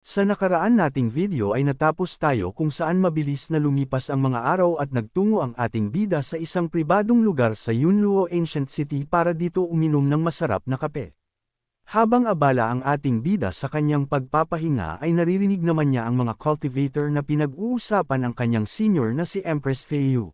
Sa nakaraan nating video ay natapos tayo kung saan mabilis na lumipas ang mga araw at nagtungo ang ating bida sa isang pribadong lugar sa Yunluo Ancient City para dito uminom ng masarap na kape. Habang abala ang ating bida sa kanyang pagpapahinga ay naririnig naman niya ang mga cultivator na pinag-uusapan ang kanyang senior na si Empress Feiyu.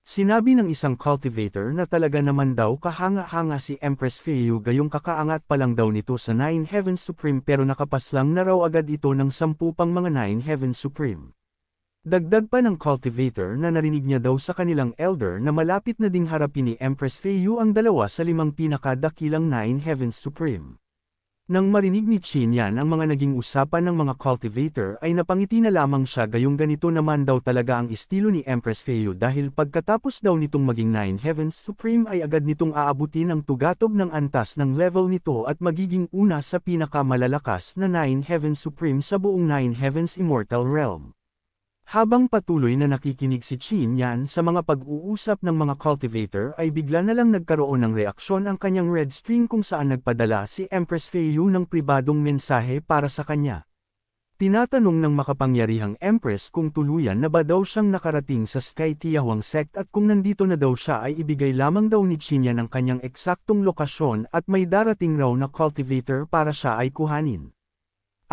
Sinabi ng isang cultivator na talaga naman daw kahanga-hanga si Empress Feiyu gayong kakaangat pa lang daw nito sa Nine Heavens Supreme pero nakapaslang na raw agad ito ng 10 pang mga Nine Heavens Supreme. Dagdag pa ng cultivator na narinig niya daw sa kanilang elder na malapit na ding harapin ni Empress Feiyu ang dalawa sa 5 pinakadakilang Nine Heavens Supreme. Nang marinig ni Qin Yan ang mga naging usapan ng mga cultivator ay napangiti na lamang siya gayong ganito naman daw talaga ang estilo ni Empress Feiyu dahil pagkatapos daw nitong maging Nine Heavens Supreme ay agad nitong aabutin ang tugatog ng antas ng level nito at magiging una sa pinakamalalakas na Nine Heavens Supreme sa buong Nine Heavens Immortal Realm. Habang patuloy na nakikinig si Qin Yan sa mga pag-uusap ng mga cultivator ay bigla na lang nagkaroon ng reaksyon ang kanyang red string kung saan nagpadala si Empress Feiyu ng pribadong mensahe para sa kanya. Tinatanong ng makapangyarihang Empress kung tuluyan na ba daw siyang nakarating sa Sky Tiahwang Sect at kung nandito na daw siya ay ibigay lamang daw ni Qin Yan ang kanyang eksaktong lokasyon at may darating raw na cultivator para siya ay kuhanin.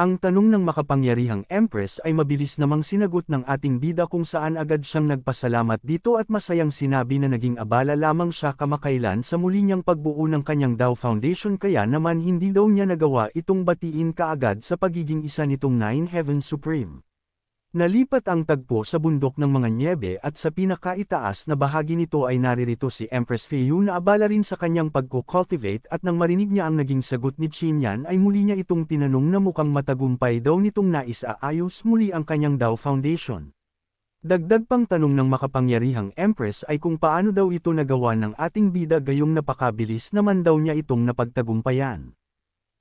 Ang tanong ng makapangyarihang Empress ay mabilis namang sinagot ng ating bida kung saan agad siyang nagpasalamat dito at masayang sinabi na naging abala lamang siya kamakailan sa muli niyang pagbuo ng kanyang Dao Foundation kaya naman hindi daw niya nagawa itong batiin kaagad sa pagiging isa nitong Nine Heavens Supreme. Nalipat ang tagpo sa bundok ng mga nyebe at sa pinakaitaas na bahagi nito ay naririto si Empress Feiyu na abala rin sa kanyang pagko-cultivate at nang marinig niya ang naging sagot ni Qin Yan ay muli niya itong tinanong na mukhang matagumpay daw nitong nais-aayos muli ang kanyang Dao Foundation. Dagdag pang tanong ng makapangyarihang Empress ay kung paano daw ito nagawa ng ating bida gayong napakabilis naman daw niya itong napagtagumpayan.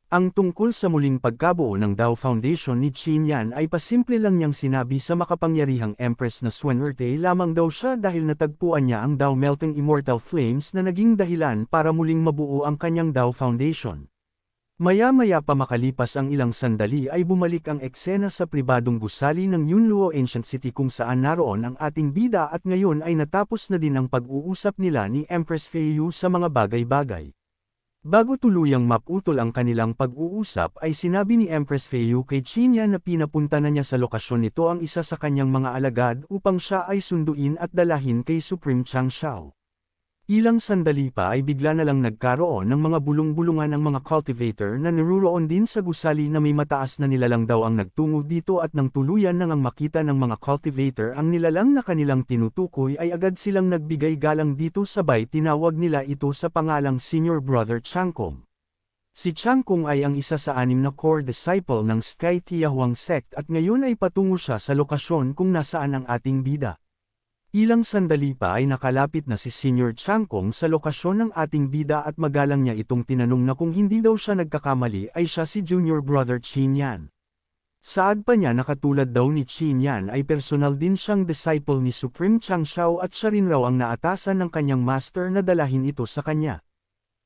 Ang tungkol sa muling pagkabuo ng Dao Foundation ni Qin Yan ay pasimple lang niyang sinabi sa makapangyarihang Empress na swerte lamang daw siya dahil natagpuan niya ang Dao Melting Immortal Flames na naging dahilan para muling mabuo ang kanyang Dao Foundation. Maya-maya pa makalipas ang ilang sandali ay bumalik ang eksena sa pribadong gusali ng Yunluo Ancient City kung saan naroon ang ating bida at ngayon ay natapos na din ang pag-uusap nila ni Empress Feiyu sa mga bagay-bagay. Bago tuluyang maputol ang kanilang pag-uusap ay sinabi ni Empress Feiyu kay Qin Yan na pinapunta na niya sa lokasyon nito ang isa sa kanyang mga alagad upang siya ay sunduin at dalahin kay Supreme Changshao. Ilang sandali pa ay bigla na lang nagkaroon ng mga bulong-bulungan ang mga cultivator na naruroon din sa gusali na may mataas na nilalang daw ang nagtungo dito at nang tuluyan nang makita ng mga cultivator ang nilalang na kanilang tinutukoy ay agad silang nagbigay galang dito sabay tinawag nila ito sa pangalang Senior Brother Changkong. Si Changkong ay ang isa sa 6 na core disciple ng Sky Tiahwang Sect at ngayon ay patungo siya sa lokasyon kung nasaan ang ating bida. Ilang sandali pa ay nakalapit na si Senior Changkong sa lokasyon ng ating bida at magalang niya itong tinanong na kung hindi daw siya nagkakamali ay siya si Junior Brother Qin Yan. Saad pa niya na katulad daw ni Qin Yan ay personal din siyang disciple ni Supreme Changshao at siya rin raw ang naatasan ng kanyang master na dalahin ito sa kanya.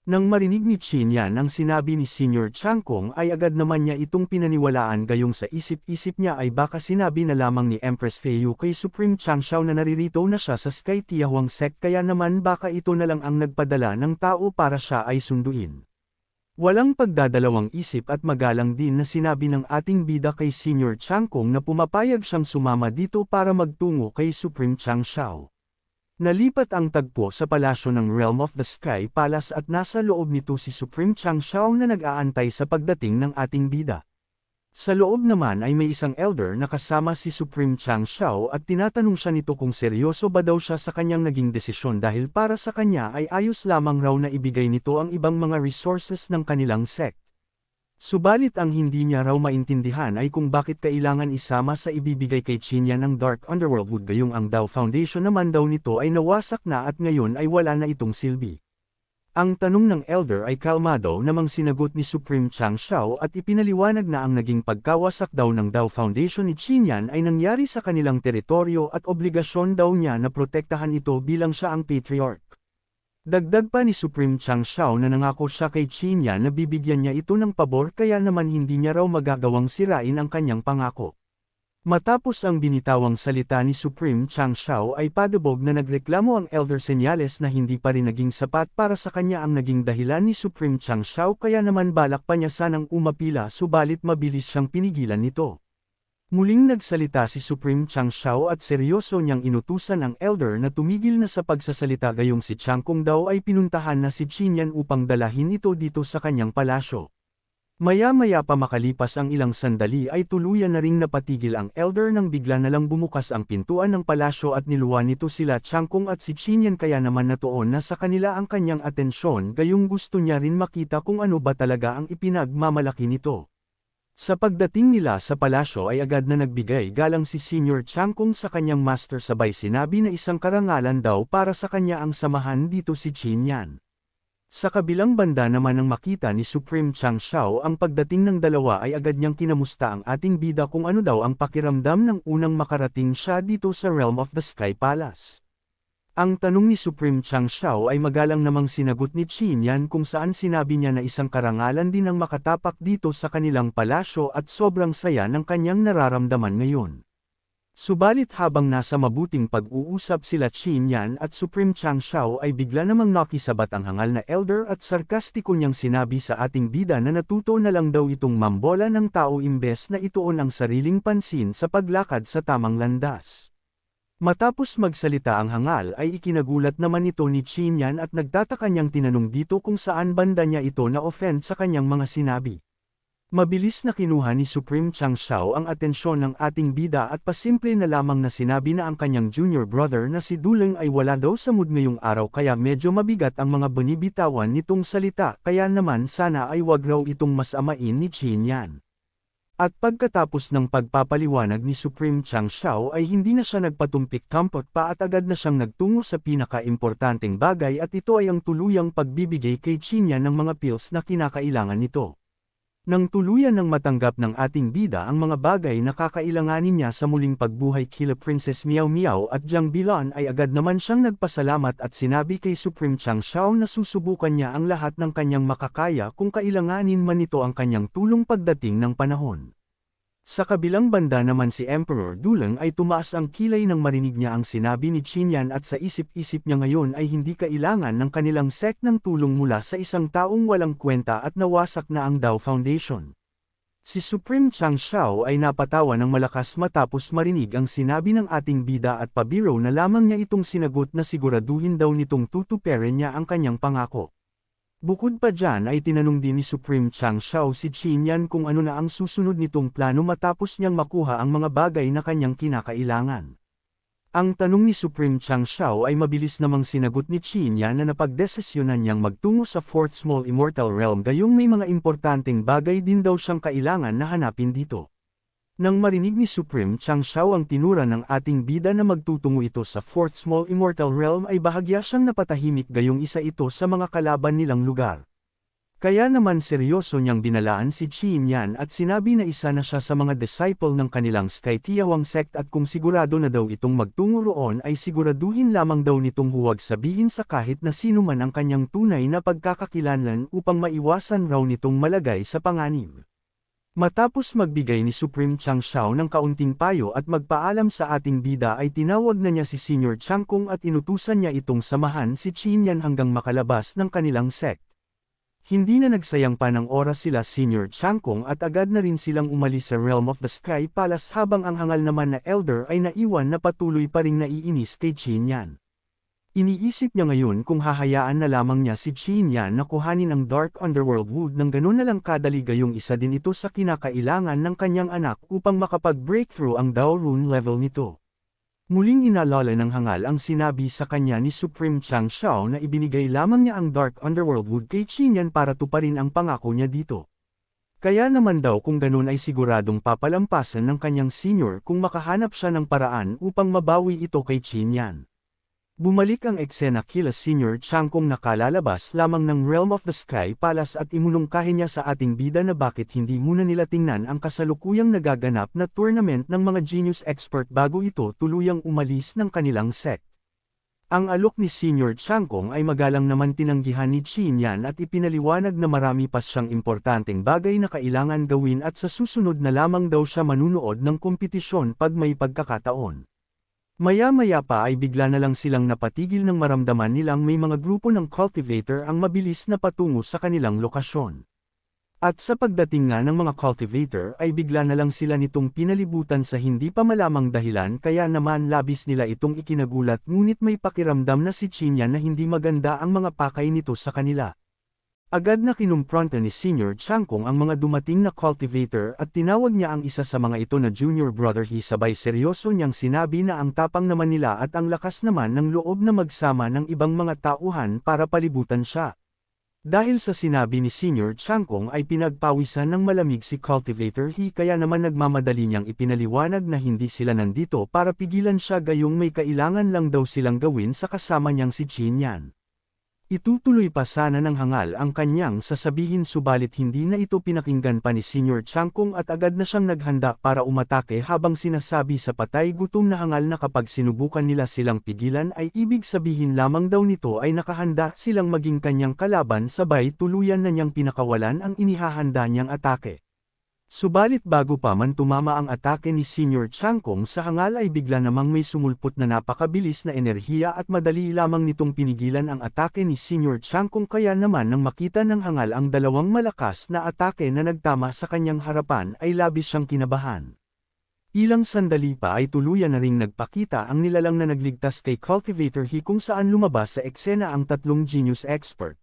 Nang marinig ni Qin Yan ang sinabi ni Senior Changkong ay agad naman niya itong pinaniwalaan gayong sa isip-isip niya ay baka sinabi na lamang ni Empress Feiyu kay Supreme Changshao na naririto na siya sa Sky Tiahwang Sect kaya naman baka ito na lang ang nagpadala ng tao para siya ay sunduin. Walang pagdadalawang isip at magalang din na sinabi ng ating bida kay Senior Changkong na pumapayag siyang sumama dito para magtungo kay Supreme Changshao. Nalipat ang tagpo sa palasyo ng Realm of the Sky Palace at nasa loob nito si Supreme Changshao na nag-aantay sa pagdating ng ating bida. Sa loob naman ay may isang elder na kasama si Supreme Changshao at tinatanong siya nito kung seryoso ba daw siya sa kanyang naging desisyon dahil para sa kanya ay ayos lamang raw na ibigay nito ang ibang mga resources ng kanilang sect. Subalit ang hindi niya raw maintindihan ay kung bakit kailangan isama sa ibibigay kay Qin Yan ng Dark Underworld wood gayong ang Dao Foundation naman daw nito ay nawasak na at ngayon ay wala na itong silbi. Ang tanong ng elder ay kalmado namang sinagot ni Supreme Changshao at ipinaliwanag na ang naging pagkawasak daw ng Dao Foundation ni Qin Yan ay nangyari sa kanilang teritoryo at obligasyon daw niya na protektahan ito bilang siya ang patriarch. Dagdag pa ni Supreme Chang Shao na nangako siya kay Qin Yan na bibigyan niya ito ng pabor kaya naman hindi niya raw magagawang sirain ang kanyang pangako. Matapos ang binitawang salita ni Supreme Chang Shao ay padubog na nagreklamo ang Elder Senyales na hindi pa rin naging sapat para sa kanya ang naging dahilan ni Supreme Chang Shao kaya naman balak pa niya sanang umapila subalit mabilis siyang pinigilan nito. Muling nagsalita si Supreme Chang Shao at seryoso niyang inutusan ang Elder na tumigil na sa pagsasalita gayong si Chang Kung daw ay pinuntahan na si Qin Yan upang dalahin ito dito sa kanyang palasyo. Maya-maya pa makalipas ang ilang sandali ay tuluyan na ring napatigil ang Elder nang bigla na lang bumukas ang pintuan ng palasyo at niluwan nito sila Chang Kung at si Qin Yan kaya naman natuon na sa kanila ang kanyang atensyon gayong gusto niya rin makita kung ano ba talaga ang ipinagmamalaki nito. Sa pagdating nila sa palasyo ay agad na nagbigay galang si Senior Chang Kung sa kanyang master sabay sinabi na isang karangalan daw para sa kanya ang samahan dito si Qin Yan. Sa kabilang banda naman nang makita ni Supreme Chang Shao ang pagdating ng dalawa ay agad niyang kinamusta ang ating bida kung ano daw ang pakiramdam ng unang makarating siya dito sa Realm of the Sky Palace. Ang tanong ni Supreme Chang Shao ay magalang namang sinagot ni Qin Yan kung saan sinabi niya na isang karangalan din ang makatapak dito sa kanilang palasyo at sobrang saya ng kanyang nararamdaman ngayon. Subalit habang nasa mabuting pag-uusap sila Qin Yan at Supreme Chang Shao ay bigla namang nakisabat ang hangal na Elder at sarkastiko niyang sinabi sa ating bida na natuto na lang daw itong mambola ng tao imbes na ituon ang sariling pansin sa paglakad sa tamang landas. Matapos magsalita ang hangal ay ikinagulat naman ito ni Qin Yan at nagtataka niyang tinanong dito kung saan banda niya ito na-offend sa kanyang mga sinabi. Mabilis na kinuha ni Supreme Chang Shao ang atensyon ng ating bida at pasimple na lamang na sinabi na ang kanyang junior brother na si Duleng ay wala daw sa mood ngayong araw kaya medyo mabigat ang mga binibitawan nitong salita kaya naman sana ay wag raw itong masamain ni Qin Yan. At pagkatapos ng pagpapaliwanag ni Supreme Chang Shao ay hindi na siya nagpatumpik kampot pa at agad na siyang nagtungo sa pinaka-importanteng bagay at ito ay ang tuluyang pagbibigay kay Qin Yan ng mga pills na kinakailangan nito. Nang tuluyan ng matanggap ng ating bida ang mga bagay na kakailanganin niya sa muling pagbuhay kila Princess Miao Miao at Jiang Bilan ay agad naman siyang nagpasalamat at sinabi kay Supreme Chang Shao na susubukan niya ang lahat ng kanyang makakaya kung kailanganin man nito ang kanyang tulong pagdating ng panahon. Sa kabilang banda naman si Emperor Duleng ay tumaas ang kilay nang marinig niya ang sinabi ni Qin Yan at sa isip-isip niya ngayon ay hindi kailangan ng kanilang sect ng tulong mula sa isang taong walang kwenta at nawasak na ang Dao Foundation. Si Supreme Chang Shao ay napatawa ng malakas matapos marinig ang sinabi ng ating bida at pabiro na lamang niya itong sinagot na siguraduhin daw nitong tutuperin niya ang kanyang pangako. Bukod pa dyan ay tinanong din ni Supreme Chang Shao si Qin Yan kung ano na ang susunod nitong plano matapos niyang makuha ang mga bagay na kanyang kinakailangan. Ang tanong ni Supreme Chang Shao ay mabilis namang sinagot ni Qin Yan na napagdesisyonan niyang magtungo sa Fourth Small Immortal Realm gayong may mga importanteng bagay din daw siyang kailangan na hanapin dito. Nang marinig ni Supreme Chang Shao ang tinura ng ating bida na magtutungo ito sa Fourth Small Immortal Realm ay bahagya siyang napatahimik gayong isa ito sa mga kalaban nilang lugar. Kaya naman seryoso niyang binalaan si Qin Yan at sinabi na isa na siya sa mga disciple ng kanilang Sky Tiawang sect at kung sigurado na daw itong magtungo roon ay siguraduhin lamang daw nitong huwag sabihin sa kahit na sino man ang kanyang tunay na pagkakakilanlan upang maiwasan raw nitong malagay sa panganib. Matapos magbigay ni Supreme Chang Shao ng kaunting payo at magpaalam sa ating bida ay tinawag na niya si Senior Chang Kung at inutusan niya itong samahan si Qin Yan hanggang makalabas ng kanilang sect. Hindi na nagsayang pa ng oras sila Senior Chang Kung at agad na rin silang umalis sa Realm of the Sky Palace habang ang hangal naman na Elder ay naiwan na patuloy pa ring naiinis kay Qin Yan. Iniisip niya ngayon kung hahayaan na lamang niya si Qin Yan na kuhanin ang Dark Underworld Wood nang ganun na lang kadali gayong isa din ito sa kinakailangan ng kanyang anak upang makapag-breakthrough ang Dao Rune level nito. Muling inalala ng hangal ang sinabi sa kanya ni Supreme Chang Shao na ibinigay lamang niya ang Dark Underworld Wood kay Qin Yan para tuparin ang pangako niya dito. Kaya naman daw kung ganun ay siguradong papalampasan ng kanyang senior kung makahanap siya ng paraan upang mabawi ito kay Qin Yan. Bumalik ang eksena kila Senior Chang Kung nakalalabas lamang ng Realm of the Sky Palace at imunungkahin niya sa ating bida na bakit hindi muna nila tingnan ang kasalukuyang nagaganap na tournament ng mga genius expert bago ito tuluyang umalis ng kanilang sect. Ang alok ni Senior Changkong ay magalang naman tinanggihan ni Qin Yan at ipinaliwanag na marami pa siyang importanteng bagay na kailangan gawin at sa susunod na lamang daw siya manunood ng kompetisyon pag may pagkakataon. Maya-maya pa ay bigla na lang silang napatigil nang maramdaman nilang may mga grupo ng cultivator ang mabilis na patungo sa kanilang lokasyon. At sa pagdating nga ng mga cultivator ay bigla na lang sila nitong pinalibutan sa hindi pa malamang dahilan kaya naman labis nila itong ikinagulat ngunit may pakiramdam na si Qin Yan na hindi maganda ang mga pakay nito sa kanila. Agad na kinumpronta ni Senior Changkong ang mga dumating na cultivator at tinawag niya ang isa sa mga ito na junior brother. Sabay seryoso niyang sinabi na ang tapang naman nila at ang lakas naman ng loob na magsama ng ibang mga tauhan para palibutan siya. Dahil sa sinabi ni Senior Changkong ay pinagpawisan ng malamig si Cultivator He kaya naman nagmamadali niyang ipinaliwanag na hindi sila nandito para pigilan siya gayong may kailangan lang daw silang gawin sa kasama niyang si Qin Yan. Itutuloy pa sana ng hangal ang kanyang sasabihin subalit hindi na ito pinakinggan pa ni Senior Changkong at agad na siyang naghanda para umatake habang sinasabi sa patay gutom na hangal na kapag sinubukan nila silang pigilan ay ibig sabihin lamang daw nito ay nakahanda silang maging kanyang kalaban sabay tuluyan na niyang pinakawalan ang inihahanda niyang atake. Subalit bago pa man tumama ang atake ni Senior Changkong sa hangal ay bigla namang may sumulpot na napakabilis na enerhiya at madali lamang nitong pinigilan ang atake ni Senior Changkong kaya naman nang makita ng hangal ang dalawang malakas na atake na nagtama sa kanyang harapan ay labis siyang kinabahan. Ilang sandali pa ay tuluyan na ring nagpakita ang nilalang na nagligtas kay Cultivator He kung saan lumabas sa eksena ang tatlong genius expert.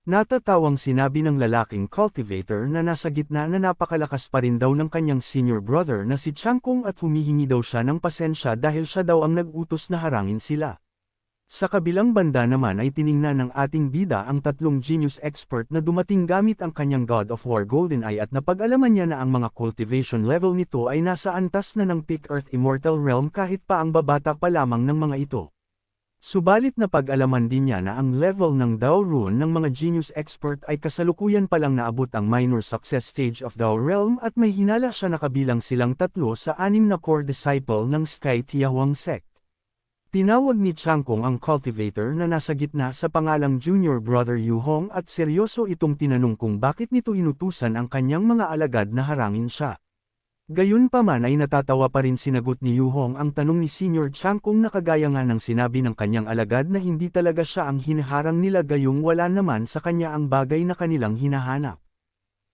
Natatawang sinabi ng lalaking cultivator na nasa gitna na napakalakas pa rin daw ng kanyang senior brother na si Changkong at humihingi daw siya ng pasensya dahil siya daw ang nag-utos na harangin sila. Sa kabilang banda naman ay tiningnan ng ating bida ang tatlong genius expert na dumating gamit ang kanyang God of War Golden Eye at napag-alaman niya na ang mga cultivation level nito ay nasa antas na ng Peak Earth Immortal Realm kahit pa ang babata pa lamang ng mga ito. Subalit napag-alaman din niya na ang level ng Dao Rune ng mga genius expert ay kasalukuyan palang naabot ang minor success stage of Dao Realm at may hinala siya na kabilang silang tatlo sa 6 na core disciple ng Sky Tiahuang sect. Tinawag ni Changkong ang cultivator na nasa gitna sa pangalang junior brother Yu Hong at seryoso itong tinanong kung bakit nito inutusan ang kanyang mga alagad na harangin siya. Gayunpaman ay natatawa pa rin sinagot ni Yu Hong ang tanong ni Senior Changkong na kagaya nga ng sinabi ng kanyang alagad na hindi talaga siya ang hinaharang nila gayong wala naman sa kanya ang bagay na kanilang hinahanap.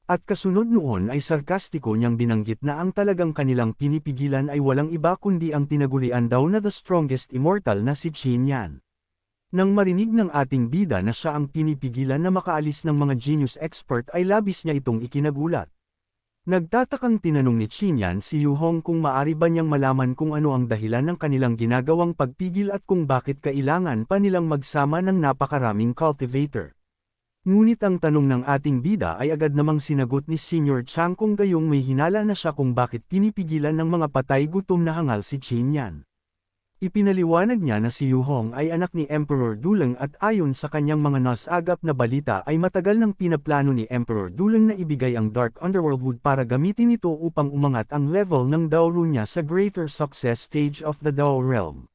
At kasunod noon ay sarkastiko niyang binanggit na ang talagang kanilang pinipigilan ay walang iba kundi ang tinagurian daw na the strongest immortal na si Qin Yan. Nang marinig ng ating bida na siya ang pinipigilan na makaalis ng mga genius expert ay labis niya itong ikinagulat. Nagtatakang tinanong ni Qin Yan si Yu Hong kung maari ba niyang malaman kung ano ang dahilan ng kanilang ginagawang pagpigil at kung bakit kailangan pa nilang magsama ng napakaraming cultivator. Ngunit ang tanong ng ating bida ay agad namang sinagot ni Senior Changkong gayong may hinala na siya kung bakit pinipigilan ng mga patay gutom na hangal si Qin Yan. Ipinaliwanag niya na si Yu Hong ay anak ni Emperor Duleng at ayon sa kanyang mga nasagap na balita ay matagal nang pinaplano ni Emperor Duleng na ibigay ang Dark Underworld Wood para gamitin ito upang umangat ang level ng Dao Rune niya sa Greater Success Stage of the Dao Realm.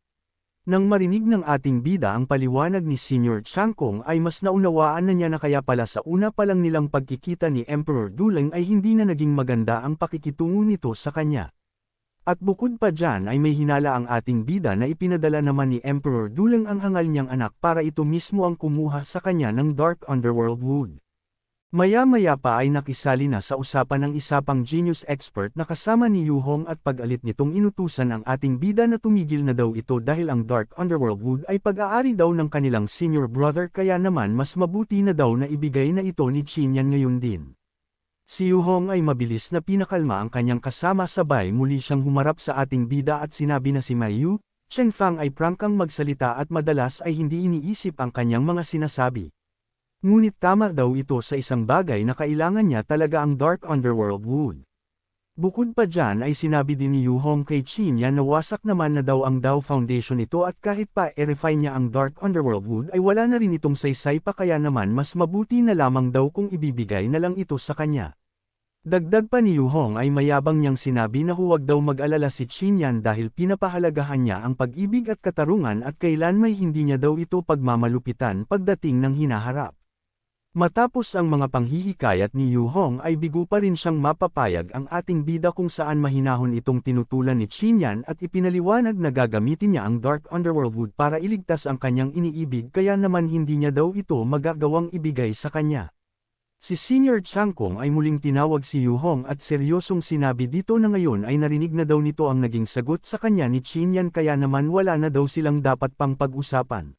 Nang marinig ng ating bida ang paliwanag ni Senior Changkong ay mas naunawaan na niya na kaya pala sa una pa lang nilang pagkikita ni Emperor Duleng ay hindi na naging maganda ang pakikitungo nito sa kanya. At bukod pa dyan ay may hinala ang ating bida na ipinadala naman ni Emperor Duleng ang hangal niyang anak para ito mismo ang kumuha sa kanya ng Dark Underworld Wood. Maya-maya pa ay nakisali na sa usapan ng isa pang genius expert na kasama ni Yu Hong at pag-alit nitong inutusan ang ating bida na tumigil na daw ito dahil ang Dark Underworld Wood ay pag-aari daw ng kanilang senior brother kaya naman mas mabuti na daw na ibigay na ito ni Qin Yan ngayon din. Si Yu Hong ay mabilis na pinakalma ang kanyang kasama sabay muli siyang humarap sa ating bida at sinabi na si Mai Yu, Chen Fang ay prangkang magsalita at madalas ay hindi iniisip ang kanyang mga sinasabi. Ngunit tama daw ito sa isang bagay na kailangan niya talaga ang Dark Underworld Wood. Bukod pa dyan ay sinabi din ni Yu Hong kay Qin Yan na wasak naman na daw ang Dao Foundation ito at kahit pa i-refine niya ang Dark Underworld Wood ay wala na rin itong saysay pa kaya naman mas mabuti na lamang daw kung ibibigay na lang ito sa kanya. Dagdag pa ni Yuhong ay mayabang niyang sinabi na huwag daw mag-alala si Qinyan dahil pinapahalagahan niya ang pag-ibig at katarungan at kailan may hindi niya daw ito pagmamalupitan pagdating ng hinaharap. Matapos ang mga panghihikayat ni Yuhong ay bigo pa rin siyang mapapayag ang ating bida kung saan mahinahon itong tinutulan ni Qinyan at ipinaliwanag na gagamitin niya ang Dark Underworld Wood para iligtas ang kanyang iniibig kaya naman hindi niya daw ito magagawang ibigay sa kanya. Si Senior Changkong ay muling tinawag si Yuhong at seryosong sinabi dito na ngayon ay narinig na daw nito ang naging sagot sa kanya ni Qinyan kaya naman wala na daw silang dapat pang pag-usapan.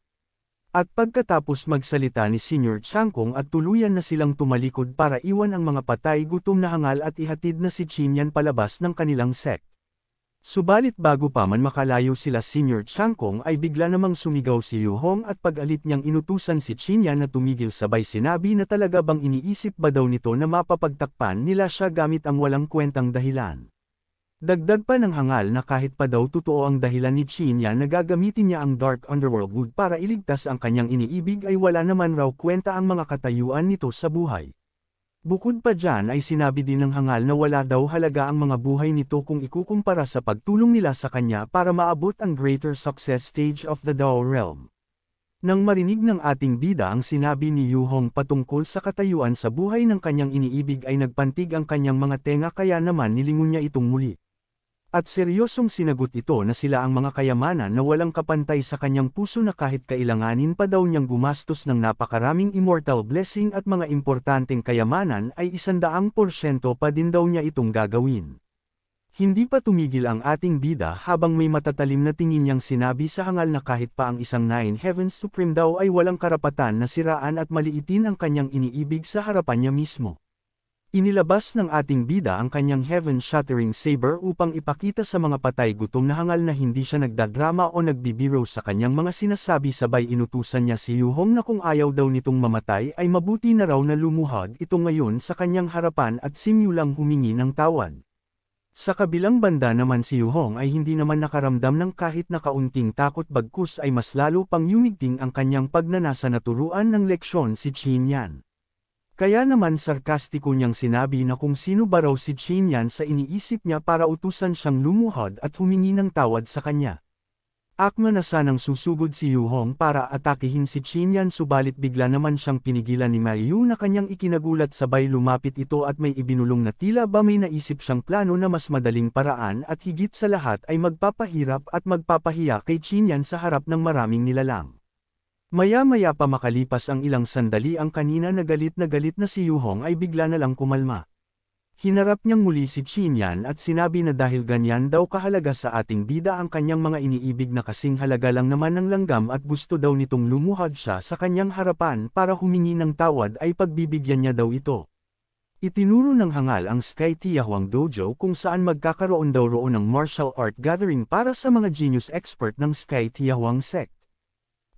At pagkatapos magsalita ni Senior Changkong at tuluyan na silang tumalikod para iwan ang mga patay gutom na hangal at ihatid na si Qinyan palabas ng kanilang sect. Subalit bago pa man makalayo sila Senior Changkong ay bigla namang sumigaw si Yuhong at pag-alit niyang inutusan si Qinyan na tumigil sabay sinabi na talaga bang iniisip ba daw nito na mapapagtakpan nila siya gamit ang walang kwentang dahilan. Dagdag pa ng hangal na kahit pa daw totoo ang dahilan ni Qinyan na gagamitin niya ang Dark Underworld Wood para iligtas ang kanyang iniibig ay wala naman raw kwenta ang mga katayuan nito sa buhay. Bukod pa dyan ay sinabi din ng hangal na wala daw halaga ang mga buhay nito kung ikukumpara sa pagtulong nila sa kanya para maabot ang greater success stage of the Dao realm. Nang marinig ng ating bida ang sinabi ni Yuhong patungkol sa katayuan sa buhay ng kanyang iniibig ay nagpantig ang kanyang mga tenga kaya naman nilingon niya itong muli. At seryosong sinagot ito na sila ang mga kayamanan na walang kapantay sa kanyang puso na kahit kailanganin pa daw niyang gumastos ng napakaraming immortal blessing at mga importanteng kayamanan ay 100% pa din daw niya itong gagawin. Hindi pa tumigil ang ating bida habang may matatalim na tingin niyang sinabi sa hangal na kahit pa ang isang Nine Heavens Supreme daw ay walang karapatan na siraan at maliitin ang kanyang iniibig sa harapan niya mismo. Inilabas ng ating bida ang kanyang heaven-shattering saber upang ipakita sa mga patay gutom na hangal na hindi siya nagdadrama o nagbibiro sa kanyang mga sinasabi sabay inutusan niya si Yuhong na kung ayaw daw nitong mamatay ay mabuti na raw na lumuhod ito ngayon sa kanyang harapan at simulang humingi ng tawad. Sa kabilang banda naman si Yuhong ay hindi naman nakaramdam ng kahit na kaunting takot bagkus ay mas lalo pang yumigting ang kanyang pagnanasa na turuan ng leksyon si Qinyan. Kaya naman sarkastiko niyang sinabi na kung sino ba raw si Qinyan sa iniisip niya para utusan siyang lumuhod at humingi ng tawad sa kanya. Akma na sanang susugod si Yuhong para atakihin si Qinyan subalit bigla naman siyang pinigilan ni Mayu na kanyang ikinagulat sabay lumapit ito at may ibinulong na tila ba may naisip siyang plano na mas madaling paraan at higit sa lahat ay magpapahirap at magpapahiya kay Qinyan sa harap ng maraming nilalang. Maya-maya pa makalipas ang ilang sandali ang kanina na galit na si Yuhong ay bigla na lang kumalma. Hinarap niyang muli si Qinyan at sinabi na dahil ganyan daw kahalaga sa ating bida ang kanyang mga iniibig na kasing halaga lang naman ng langgam at gusto daw nitong lumuhod siya sa kanyang harapan para humingi ng tawad ay pagbibigyan niya daw ito. Itinuro ng hangal ang Sky Tiahwang Dojo kung saan magkakaroon daw roon ng martial art gathering para sa mga genius expert ng Sky Tiahwang sect.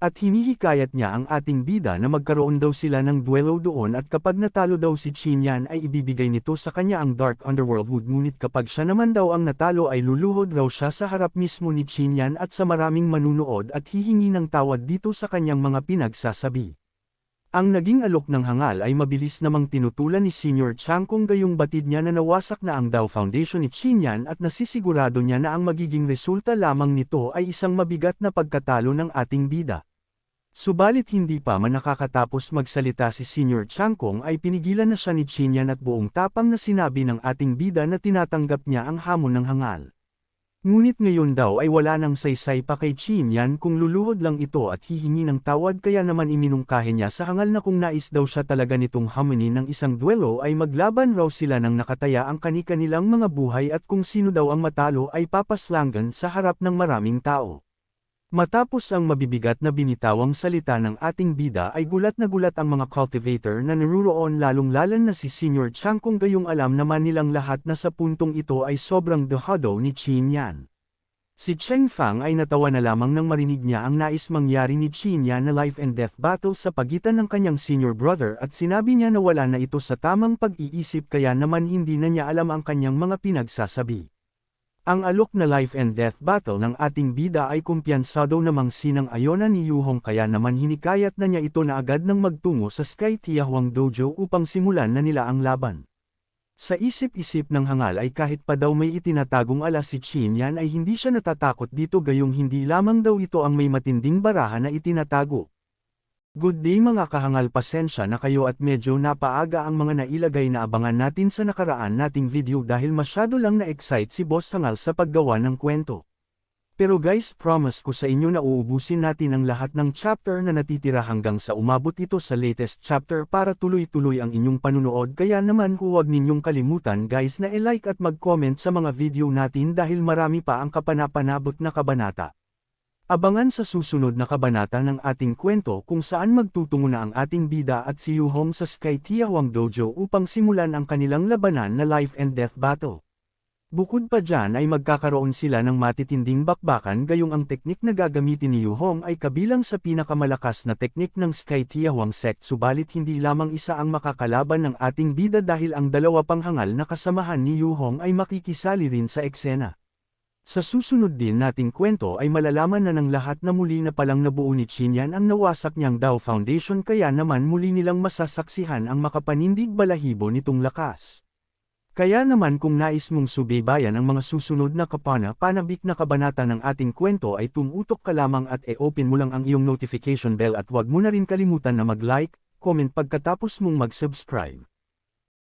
At hinihikayat niya ang ating bida na magkaroon daw sila ng duelo doon at kapag natalo daw si Qinyan ay ibibigay nito sa kanya ang Dark Underworld Wood ngunit kapag siya naman daw ang natalo ay luluhod raw siya sa harap mismo ni Qinyan at sa maraming manunood at hihingi ng tawad dito sa kanyang mga pinagsasabi. Ang naging alok ng hangal ay mabilis namang tinutulan ni Senior Changkong gayong batid niya na nawasak na ang Dao Foundation ni Qinyan at nasisigurado niya na ang magiging resulta lamang nito ay isang mabigat na pagkatalo ng ating bida. Subalit hindi pa man nakakatapos magsalita si Senior Changkong ay pinigilan na siya ni Qinyan at buong tapang na sinabi ng ating bida na tinatanggap niya ang hamon ng hangal. Ngunit ngayon daw ay wala nang saysay pa kay Qinyan kung luluhod lang ito at hihingi ng tawad kaya naman iminungkahi niya sa hangal na kung nais daw siya talaga nitong hamunin ng isang duelo ay maglaban raw sila ng nakataya ang kani-kanilang mga buhay at kung sino daw ang matalo ay papaslangan sa harap ng maraming tao. Matapos ang mabibigat na binitawang salita ng ating bida ay gulat na gulat ang mga cultivator na naruroon lalong-lalan na si Senior Changkong gayong alam naman nilang lahat na sa puntong ito ay sobrang dehado ni Qinyan. Si Cheng Fang ay natawa na lamang nang marinig niya ang nais mangyari ni Qinyan na life and death battle sa pagitan ng kanyang senior brother at sinabi niya na wala na ito sa tamang pag-iisip kaya naman hindi na niya alam ang kanyang mga pinagsasabi. Ang alok na life and death battle ng ating bida ay kumpiyansado namang sinang-ayona ni Yuhong kaya naman hinikayat na niya ito na agad nang magtungo sa Sky Tiahwang Dojo upang simulan na nila ang laban. Sa isip-isip ng hangal ay kahit pa daw may itinatagong alas si Qin Yan ay hindi siya natatakot dito gayong hindi lamang daw ito ang may matinding baraha na itinatago. Good day mga kahangal, pasensya na kayo at medyo napaaga ang mga nailagay na abangan natin sa nakaraan nating video dahil masyado lang na-excite si Boss Hangal sa paggawa ng kwento. Pero guys, promise ko sa inyo na uubusin natin ang lahat ng chapter na natitira hanggang sa umabot ito sa latest chapter para tuloy-tuloy ang inyong panunood, kaya naman huwag ninyong kalimutan guys na i-like at mag-comment sa mga video natin dahil marami pa ang kapanapanabot na kabanata. Abangan sa susunod na kabanata ng ating kwento kung saan magtutungo na ang ating bida at si Yu-hong sa Sky Tiawang Dojo upang simulan ang kanilang labanan na life and death battle. Bukod pa dyan ay magkakaroon sila ng matitinding bakbakan gayong ang teknik na gagamitin ni Yu-hong ay kabilang sa pinakamalakas na teknik ng Sky Tiawang sect, subalit hindi lamang isa ang makakalaban ng ating bida dahil ang dalawa pang hangal na kasamahan ni Yu-hong ay makikisali rin sa eksena. Sa susunod din nating kwento ay malalaman na ng lahat na muli na palang nabuo ni Qin Yan ang nawasak niyang Dao Foundation, kaya naman muli nilang masasaksihan ang makapanindig balahibo nitong lakas. Kaya naman kung nais mong subaybayan ang mga susunod na kapana-panabik na kabanata ng ating kwento ay tumutok ka lamang at e-open mo lang ang iyong notification bell at huwag mo na rin kalimutan na mag-like, comment pagkatapos mong mag-subscribe.